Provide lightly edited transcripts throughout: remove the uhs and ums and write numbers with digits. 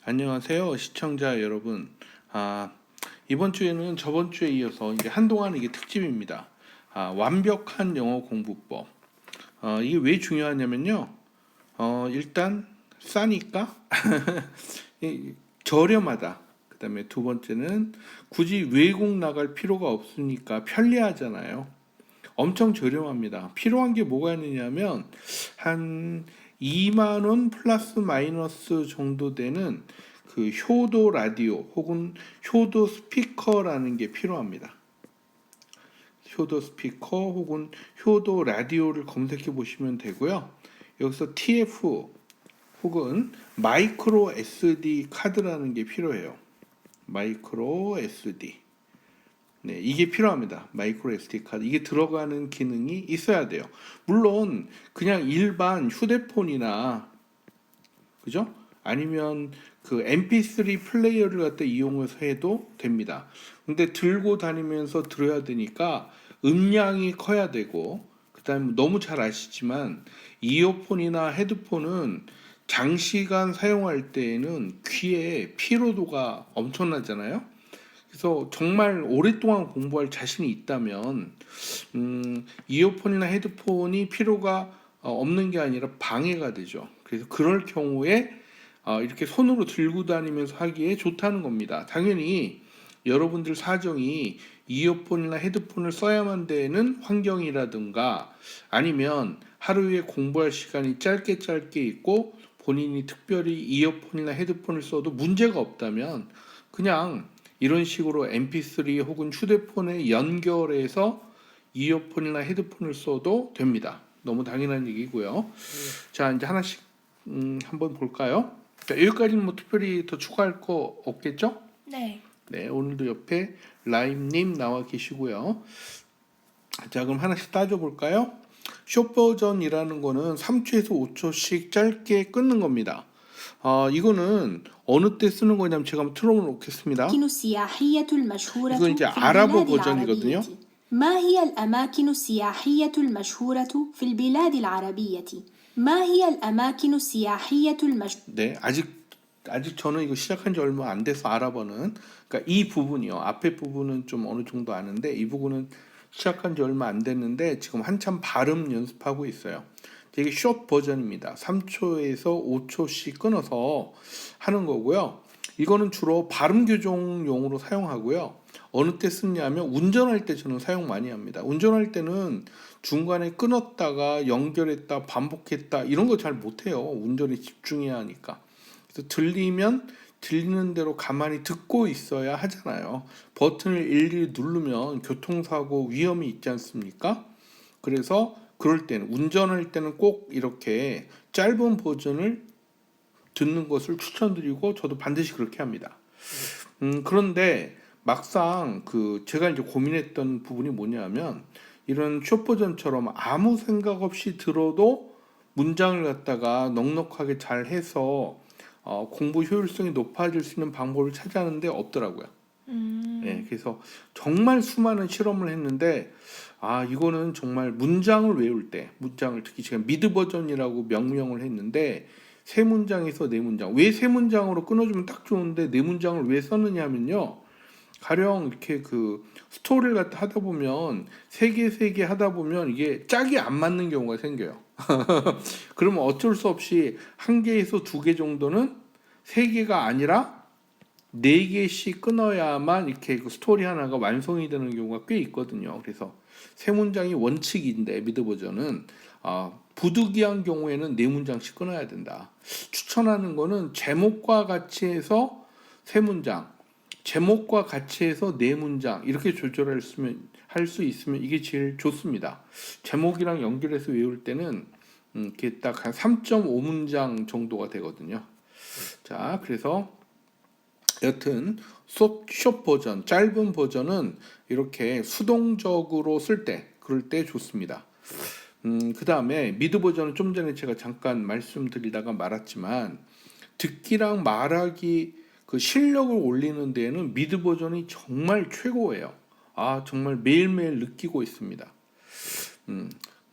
안녕하세요, 시청자 여러분. 이번 주에는 저번 주에 이어서 이제 한동안 이게 특집입니다. 완벽한 영어 공부법. 이게 왜 중요하냐면요. 일단 싸니까 저렴하다. 그다음에 두 번째는 굳이 외국 나갈 필요가 없으니까 편리하잖아요. 엄청 저렴합니다. 필요한 게 뭐가 있느냐면 한 2만 원 플러스 마이너스 정도 되는 그 효도 라디오 혹은 효도 스피커라는 게 필요합니다. 효도 스피커 혹은 효도 라디오를 검색해 보시면 되고요. 여기서 TF 혹은 마이크로 SD 카드라는 게 필요해요. 마이크로 SD. 네, 이게 필요합니다. 마이크로 SD 카드. 이게 들어가는 기능이 있어야 돼요. 물론 그냥 일반 휴대폰이나 그죠? 아니면 그 MP3 플레이어를 갖다 이용해서 해도 됩니다. 근데 들고 다니면서 들어야 되니까 음량이 커야 되고 그다음에 너무 잘 아시지만 이어폰이나 헤드폰은 장시간 사용할 때에는 귀에 피로도가 엄청나잖아요. 그래서 정말 오랫동안 공부할 자신이 있다면 이어폰이나 헤드폰이 필요가 없는 게 아니라 방해가 되죠. 그래서 그럴 경우에 이렇게 손으로 들고 다니면서 하기에 좋다는 겁니다. 당연히 여러분들 사정이 이어폰이나 헤드폰을 써야만 되는 환경이라든가 아니면 하루에 공부할 시간이 짧게 있고 본인이 특별히 이어폰이나 헤드폰을 써도 문제가 없다면 그냥 이런 식으로 MP3 혹은 휴대폰에 연결해서 이어폰이나 헤드폰을 써도 됩니다. 너무 당연한 얘기고요. 자, 이제 하나씩 한번 볼까요? 자, 여기까지는 뭐 특별히 더 추가할 거 없겠죠? 네. 네, 오늘도 옆에 라임님 나와 계시고요. 자, 그럼 하나씩 따져볼까요? 숏 버전이라는 거는 3초에서 5초씩 짧게 끊는 겁니다. 이거는 어느 때 쓰는 거냐면 제가 한번 틀어놓겠습니다. الأماكن السياحية المشهورة 이건 이제 في 아랍어 البلاد 버전이거든요. العربية. ما هي الأماكن السياحية المشهورة في البلاد العربية؟ ما هي الأماكن السياحية المشهورة؟ 네, 아직 저는 이거 시작한 지 얼마 안 돼서 알아보는 그러니까 이 부분이요. 앞에 부분은 좀 어느 정도 아는데 이 부분은 시작한 지 얼마 안 됐는데 지금 한참 발음 연습하고 있어요. 이게 숏 버전입니다. 3초에서 5초씩 끊어서 하는 거고요. 이거는 주로 발음 교정용으로 사용하고요. 어느 때 쓰냐면 운전할 때 저는 사용 많이 합니다. 운전할 때는 중간에 끊었다가 연결했다 반복했다 이런 거 잘 못해요. 운전에 집중해야 하니까. 그래서 들리면 들리는 대로 가만히 듣고 있어야 하잖아요. 버튼을 일일이 누르면 교통사고 위험이 있지 않습니까? 그래서 그럴 때는 운전할 때는 꼭 이렇게 짧은 버전을 듣는 것을 추천드리고 저도 반드시 그렇게 합니다. 그런데 막상 그 제가 이제 고민했던 부분이 뭐냐면 이런 숏 버전처럼 아무 생각 없이 들어도 문장을 갖다가 넉넉하게 잘 해서 공부 효율성이 높아질 수 있는 방법을 찾았는데 없더라고요. 예, 그래서 정말 수많은 실험을 했는데 이거는 정말 문장을 외울 때 문장을 특히 제가 미드 버전이라고 명명을 했는데 세 문장에서 네 문장 왜 세 문장으로 끊어주면 딱 좋은데 네 문장을 왜 썼느냐 하면요 가령 이렇게 그 스토리를 갖다 하다 보면 세 개 하다 보면 이게 짝이 안 맞는 경우가 생겨요. 그러면 어쩔 수 없이 한 개에서 두 개 정도는 세 개가 아니라 네 개씩 끊어야만 이렇게 그 스토리 하나가 완성이 되는 경우가 꽤 있거든요. 그래서 세 문장이 원칙인데 미드 버전은 부득이한 경우에는 네 문장씩 끊어야 된다. 추천하는 거는 제목과 같이 해서 세 문장, 제목과 같이 해서 네 문장 이렇게 조절할 수 있으면 이게 제일 좋습니다. 제목이랑 연결해서 외울 때는 이렇게 딱 한 3.5문장 정도가 되거든요. 자, 그래서 여튼 숏 버전, 짧은 버전은 이렇게 수동적으로 쓸 때, 그럴 때 좋습니다. 그 다음에 미드 버전은 좀 전에 제가 잠깐 말씀드리다가 말았지만 듣기랑 말하기 그 실력을 올리는 데에는 미드 버전이 정말 최고예요. 정말 매일매일 느끼고 있습니다.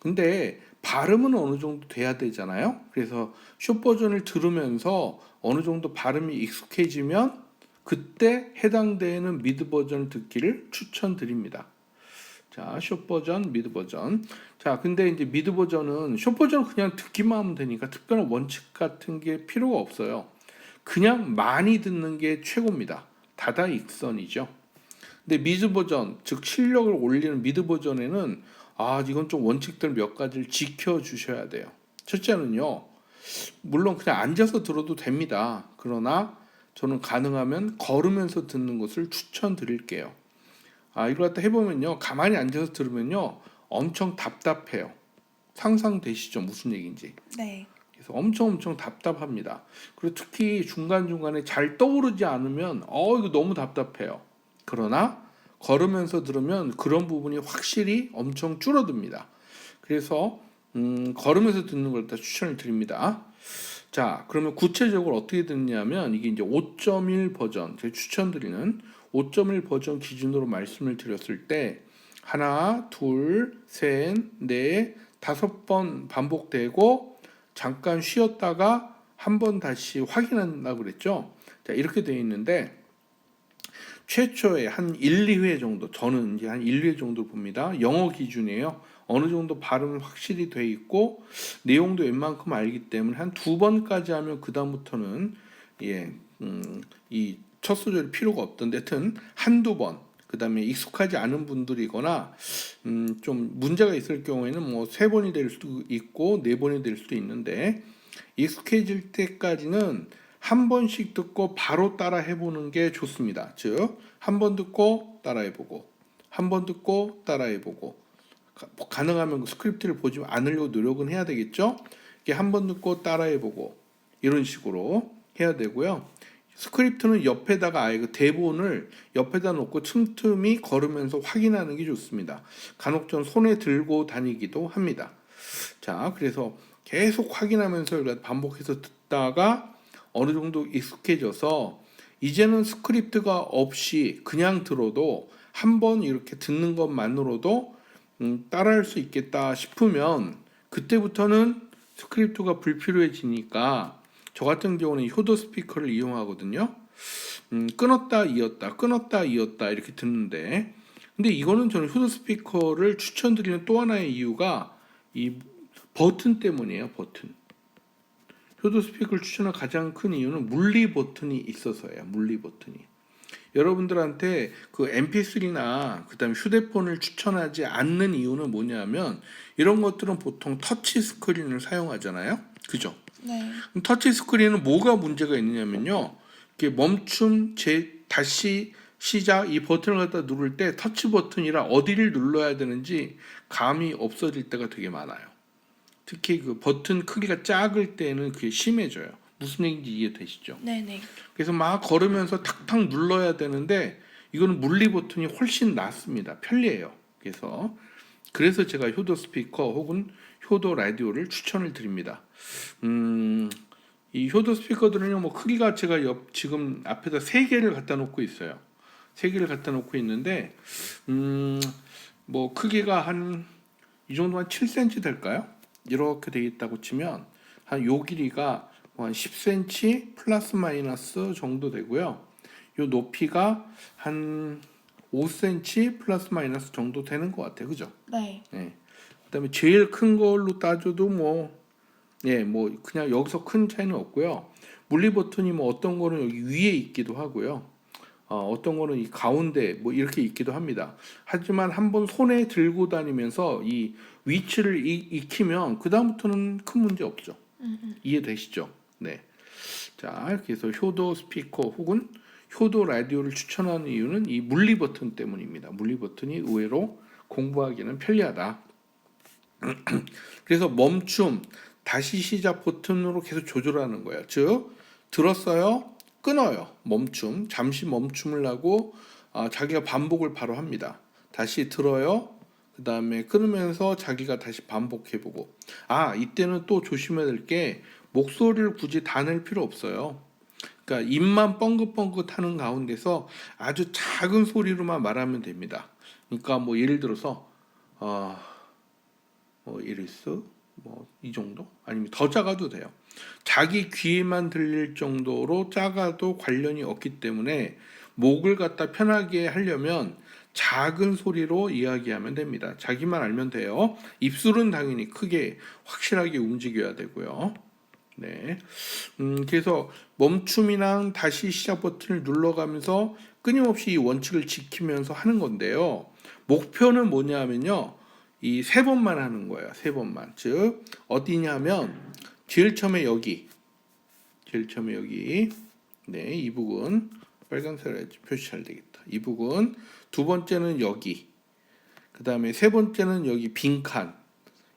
근데 발음은 어느 정도 돼야 되잖아요. 그래서 숏 버전을 들으면서 어느 정도 발음이 익숙해지면 그때 해당되는 미드 버전을 듣기를 추천드립니다. 자, 숏 버전, 미드 버전. 자, 근데 이제 미드 버전은 숏 버전은 그냥 듣기만 하면 되니까 특별한 원칙 같은 게 필요가 없어요. 그냥 많이 듣는 게 최고입니다. 다다익선이죠. 근데 미드 버전, 즉 실력을 올리는 미드 버전에는 이건 좀 원칙들 몇 가지를 지켜 주셔야 돼요. 첫째는요. 물론 그냥 앉아서 들어도 됩니다. 그러나 저는 가능하면 걸으면서 듣는 것을 추천드릴게요. 이걸 갖다 해보면요. 가만히 앉아서 들으면요. 엄청 답답해요. 상상되시죠? 무슨 얘기인지. 네. 그래서 엄청 답답합니다. 그리고 특히 중간중간에 잘 떠오르지 않으면 이거 너무 답답해요. 그러나 걸으면서 들으면 그런 부분이 확실히 엄청 줄어듭니다. 그래서 걸으면서 듣는 걸 추천을 드립니다. 자, 그러면 구체적으로 어떻게 듣냐면 이게 이제 5.1 버전, 제가 추천드리는 5.1 버전 기준으로 말씀을 드렸을 때 하나, 둘, 셋, 넷, 5번 반복되고 잠깐 쉬었다가 한 번 다시 확인한다고 그랬죠. 자, 이렇게 되어 있는데 최초에 한 1, 2회 정도, 저는 이제 한 1, 2회 정도 봅니다. 영어 기준이에요. 어느 정도 발음은 확실히 돼 있고 내용도 웬만큼 알기 때문에 한 2번까지 하면 그 다음부터는 이 첫 소절이 필요가 없던데 하여튼 한두 번, 그 다음에 익숙하지 않은 분들이거나 좀 문제가 있을 경우에는 뭐 3번이 될 수도 있고 4번이 될 수도 있는데 익숙해질 때까지는 한 번씩 듣고 바로 따라 해보는 게 좋습니다. 즉, 한 번 듣고 따라해보고, 한 번 듣고 따라해보고, 가능하면 스크립트를 보지 않으려고 노력은 해야 되겠죠. 이게 한 번 듣고 따라해보고 이런 식으로 해야 되고요. 스크립트는 옆에다가 아예 그 대본을 옆에다 놓고 틈틈이 걸으면서 확인하는 게 좋습니다. 간혹 전 손에 들고 다니기도 합니다. 자, 그래서 계속 확인하면서 반복해서 듣다가 어느 정도 익숙해져서 이제는 스크립트가 없이 그냥 들어도 한번 이렇게 듣는 것만으로도 따라할 수 있겠다 싶으면 그때부터는 스크립트가 불필요해지니까 저 같은 경우는 효도 스피커를 이용하거든요. 끊었다 이었다 끊었다 이었다 이렇게 듣는데 근데 이거는 저는 효도 스피커를 추천드리는 또 하나의 이유가 이 버튼 때문이에요. 버튼. 효도 스피커를 추천한 가장 큰 이유는 물리 버튼이 있어서예요. 물리 버튼이. 여러분들한테 그 MP3나 그다음에 휴대폰을 추천하지 않는 이유는 뭐냐면 이런 것들은 보통 터치 스크린을 사용하잖아요. 그죠? 네. 터치 스크린은 뭐가 문제가 있느냐면요. 이게 멈춤, 다시 시작 이 버튼을 갖다 누를 때 터치 버튼이라 어디를 눌러야 되는지 감이 없어질 때가 되게 많아요. 특히 그 버튼 크기가 작을 때는 그게 심해져요. 무슨 얘기인지 이해되시죠? 네네. 그래서 막 걸으면서 탁탁 눌러야 되는데 이거는 물리 버튼이 훨씬 낫습니다. 편리해요. 그래서 제가 효도 스피커 혹은 효도 라디오를 추천을 드립니다. 이 효도 스피커들은요, 뭐 크기가 제가 지금 앞에다 3개를 갖다 놓고 있어요. 3개를 갖다 놓고 있는데, 뭐 크기가 한 이 정도 한 7cm 될까요? 이렇게 돼 있다고 치면 한 요 길이가 한 10cm 플러스 마이너스 정도 되고요. 요 높이가 한 5cm 플러스 마이너스 정도 되는 것 같아요. 그죠? 네. 예. 그다음에 제일 큰 걸로 따져도 뭐 그냥 여기서 큰 차이는 없고요. 물리 버튼이 뭐 어떤 거는 여기 위에 있기도 하고요. 어떤 거는 이 가운데 뭐 이렇게 있기도 합니다. 하지만 한번 손에 들고 다니면서 이 위치를 익히면 그 다음부터는 큰 문제 없죠. 이해되시죠? 네. 자, 그래서 효도 스피커 혹은 효도 라디오를 추천하는 이유는 이 물리 버튼 때문입니다. 물리 버튼이 의외로 공부하기는 편리하다. 그래서 멈춤, 다시 시작 버튼으로 계속 조절하는 거예요. 즉, 들었어요, 끊어요. 멈춤, 잠시 멈춤을 하고 자기가 반복을 바로 합니다. 다시 들어요, 그 다음에 끊으면서 자기가 다시 반복해보고. 이때는 또 조심해야 될 게 목소리를 굳이 다 낼 필요 없어요. 그러니까 입만 뻥긋뻥긋 하는 가운데서 아주 작은 소리로만 말하면 됩니다. 그러니까 뭐 예를 들어서 이리스 뭐 이 정도? 아니면 더 작아도 돼요. 자기 귀에만 들릴 정도로 작아도 관련이 없기 때문에 목을 갖다 편하게 하려면 작은 소리로 이야기하면 됩니다. 자기만 알면 돼요. 입술은 당연히 크게 확실하게 움직여야 되고요. 네. 그래서 멈춤이랑 다시 시작 버튼을 눌러가면서 끊임없이 이 원칙을 지키면서 하는 건데요. 목표는 뭐냐면요. 이 세 번만 하는 거예요. 세 번만. 즉 어디냐면 제일 처음에 여기. 제일 처음에 여기. 네, 이 부분 빨간색으로 표시 잘 되겠다. 이 부분. 두 번째는 여기. 그 다음에 세 번째는 여기 빈칸.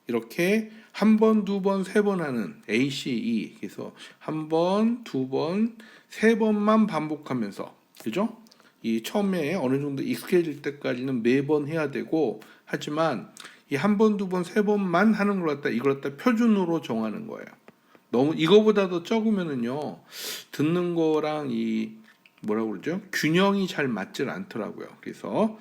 이렇게 한 번, 두 번, 세 번 하는 ACE. 그래서 한 번, 두 번, 세 번만 반복하면서, 그죠? 이 처음에 어느 정도 익숙해질 때까지는 매번 해야 되고, 하지만 이 한 번, 두 번, 세 번만 하는 걸 갖다 이걸 갖다 표준으로 정하는 거예요. 너무 이거보다 더 적으면은요, 듣는 거랑 이 뭐라고 그러죠? 균형이 잘 맞질 않더라고요. 그래서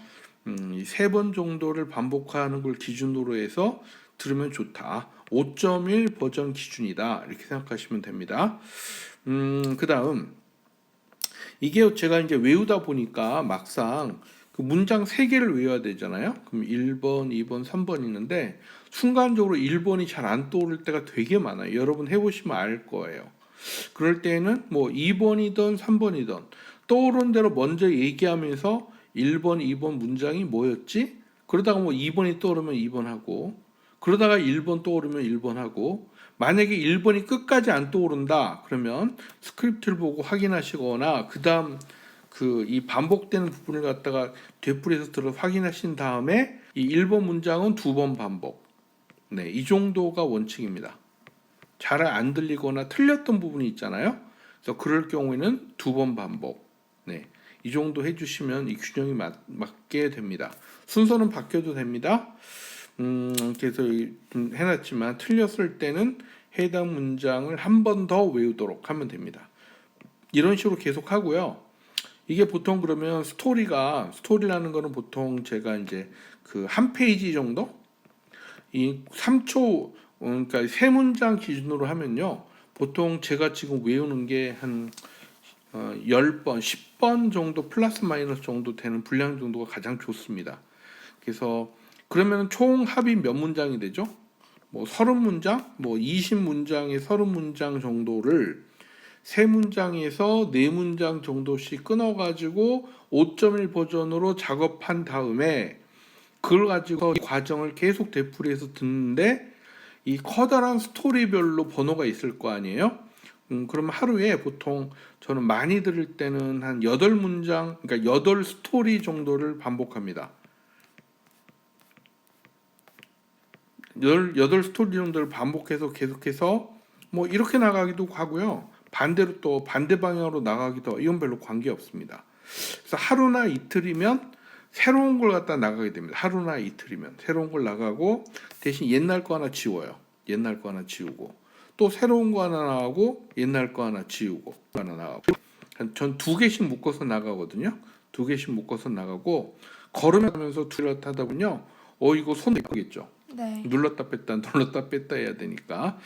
세 번 정도를 반복하는 걸 기준으로 해서 들으면 좋다. 5.1 버전 기준이다. 이렇게 생각하시면 됩니다. 그다음 이게 제가 이제 외우다 보니까 막상 그 문장 3개를 외워야 되잖아요. 그럼 1번, 2번, 3번 있는데 순간적으로 1번이 잘 안 떠오를 때가 되게 많아요. 여러분 해보시면 알 거예요. 그럴 때는 뭐 2번이든 3번이든 떠오른 대로 먼저 얘기하면서 1번, 2번 문장이 뭐였지? 그러다가 뭐 2번이 떠오르면 2번 하고 그러다가 1번 떠오르면 1번 하고 만약에 1번이 끝까지 안 떠오른다 그러면 스크립트를 보고 확인하시거나 그다음 그 이 반복되는 부분을 갖다가 되풀이해서 들어 확인하신 다음에 이 1번 문장은 2번 반복. 네, 이 정도가 원칙입니다. 잘 안 들리거나 틀렸던 부분이 있잖아요. 그래서 그럴 경우에는 2번 반복. 네, 이 정도 해주시면 이 균형이 맞게 됩니다. 순서는 바뀌어도 됩니다. 그래서 좀 해놨지만 틀렸을 때는 해당 문장을 한 번 더 외우도록 하면 됩니다. 이런 식으로 계속 하고요. 이게 보통 그러면 스토리라는 거는 보통 제가 이제 그 한 페이지 정도? 이 3초, 그러니까 세 문장 기준으로 하면요. 보통 제가 지금 외우는 게 한 10번, 10번 정도 플러스 마이너스 정도 되는 분량 정도가 가장 좋습니다. 그래서 그러면 총 합이 몇 문장이 되죠? 뭐 30문장, 뭐 20문장에 30문장 정도를 세 문장에서 네 문장 정도씩 끊어가지고 5.1 버전으로 작업한 다음에 그걸 가지고 이 과정을 계속 되풀이해서 듣는데 이 커다란 스토리별로 번호가 있을 거 아니에요? 그러면 하루에 보통 저는 많이 들을 때는 한 8문장, 그러니까 8스토리 정도를 반복합니다. 8스토리 정도를 반복해서 계속해서 뭐 이렇게 나가기도 하고요. 반대로 또 반대 방향으로 나가기도 이건 별로 관계 없습니다. 그래서 하루나 이틀이면 새로운 걸 갖다 나가게 됩니다. 하루나 이틀이면 새로운 걸 나가고 대신 옛날 거 하나 지워요. 옛날 거 하나 지우고 또 새로운 거 하나 나가고 옛날 거 하나 지우고 하나 나가고 전 2개씩 묶어서 나가거든요. 2개씩 묶어서 나가고 걸으면서 뚜렷하다 보면요. 이거 손 아프겠죠. 네. 눌렀다 뺐다 눌렀다 뺐다 해야 되니까.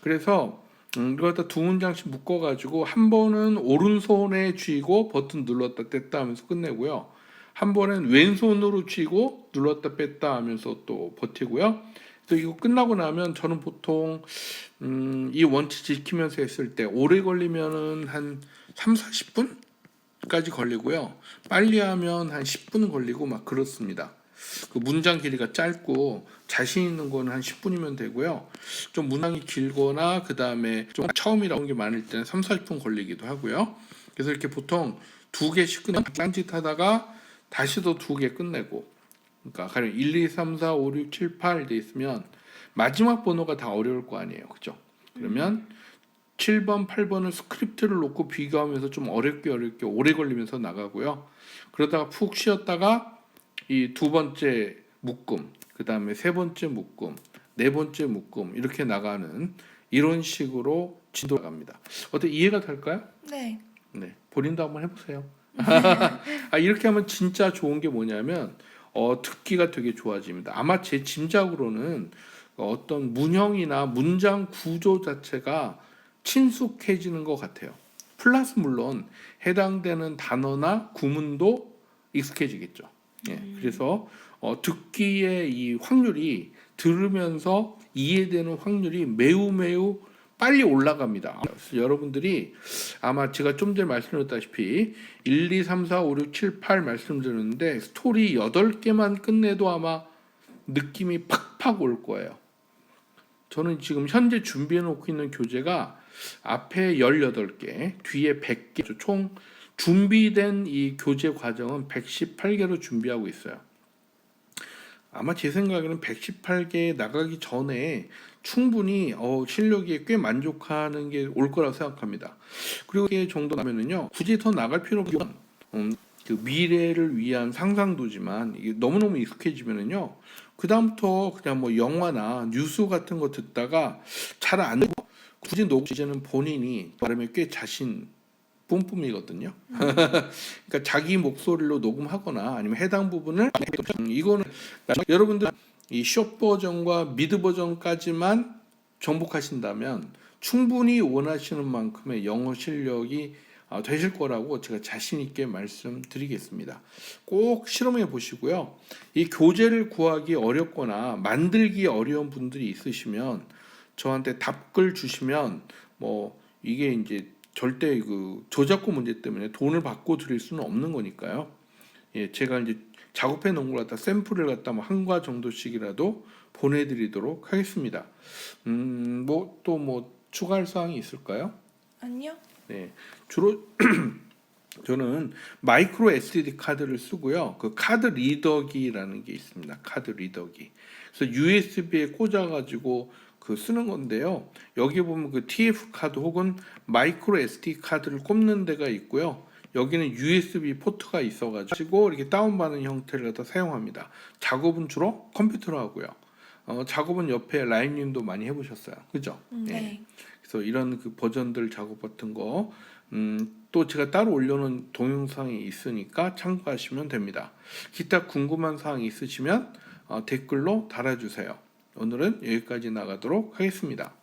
그래서 이걸 다 2문장씩 묶어가지고 한 번은 오른손에 쥐고 버튼 눌렀다 뗐다 하면서 끝내고요. 한 번은 왼손으로 쥐고 눌렀다 뺐다 하면서 또 버티고요. 그래서 이거 끝나고 나면 저는 보통 이 원칙 지키면서 했을 때 오래 걸리면은 한 3, 40분까지 걸리고요. 빨리 하면 한 10분 걸리고 막 그렇습니다. 그 문장 길이가 짧고 자신 있는 거는 한 10분이면 되고요. 좀 문장이 길거나 그 다음에 좀 처음이라는 게 많을 때는 3, 40분 걸리기도 하고요. 그래서 이렇게 보통 2개씩 끝내고 딴짓하다가 다시 또 2개 끝내고 그러니까 가령 1, 2, 3, 4, 5, 6, 7, 8 돼 있으면 마지막 번호가 다 어려울 거 아니에요. 그죠? 그러면 7번, 8번을 스크립트를 놓고 비교하면서 좀 어렵게 오래 걸리면서 나가고요. 그러다가 푹 쉬었다가 이 2번째 묶음, 그 다음에 3번째 묶음, 4번째 묶음 이렇게 나가는 이런 식으로 진도 나갑니다. 어떻게 이해가 될까요? 네. 네, 본인도 한번 해보세요. 이렇게 하면 진짜 좋은 게 뭐냐면 듣기가 되게 좋아집니다. 아마 제 짐작으로는 어떤 문형이나 문장 구조 자체가 친숙해지는 것 같아요. 플러스 물론 해당되는 단어나 구문도 익숙해지겠죠. 예, 그래서 듣기의 이 확률이 들으면서 이해되는 확률이 매우 매우 빨리 올라갑니다. 그래서 여러분들이 아마 제가 좀 전에 말씀드렸다시피 1, 2, 3, 4, 5, 6, 7, 8 말씀드렸는데 스토리 8개만 끝내도 아마 느낌이 팍팍 올 거예요. 저는 지금 현재 준비해 놓고 있는 교재가 앞에 18개, 뒤에 100개, 총 준비된 이 교재 과정은 118개로 준비하고 있어요. 아마 제 생각에는 118개 나가기 전에 충분히 실력이 꽤 만족하는 게 올 거라고 생각합니다. 그리고 이게 정도 나면은요, 굳이 더 나갈 필요가 없는 그 미래를 위한 상상도지만 이게 너무너무 익숙해지면은요, 그 다음부터 그냥 뭐 영화나 뉴스 같은 거 듣다가 잘 안 되고 굳이 녹음제는 본인이 발음에 꽤 자신 뿜뿜이거든요. 그러니까 자기 목소리로 녹음하거나 아니면 해당 부분을 이거는 여러분들 이 숏 버전과 미드 버전까지만 정복하신다면 충분히 원하시는 만큼의 영어 실력이 되실 거라고 제가 자신 있게 말씀드리겠습니다. 꼭 실험해 보시고요. 이 교재를 구하기 어렵거나 만들기 어려운 분들이 있으시면 저한테 답글 주시면 뭐 이게 이제 절대 그 저작권 문제 때문에 돈을 받고 드릴 수는 없는 거니까요. 예, 제가 이제 작업해 놓은 걸 갖다 샘플을 갖다 뭐 한 과 정도씩이라도 보내드리도록 하겠습니다. 뭐 또 뭐 추가할 사항이 있을까요? 아니요. 네, 주로 저는 마이크로 SD 카드를 쓰고요. 그 카드 리더기라는 게 있습니다. 카드 리더기. 그래서 USB에 꽂아가지고 그 쓰는 건데요. 여기 보면 그 TF 카드 혹은 마이크로 SD 카드를 꼽는 데가 있고요. 여기는 USB 포트가 있어가지고 이렇게 다운받는 형태를 갖다 사용합니다. 작업은 주로 컴퓨터로 하고요. 작업은 옆에 라임님도 많이 해보셨어요, 그죠? 네. 그래서 이런 그 버전들 작업 같은 거, 또 제가 따로 올려놓은 동영상이 있으니까 참고하시면 됩니다. 기타 궁금한 사항이 있으시면 댓글로 달아주세요. 오늘은 여기까지 나가도록 하겠습니다.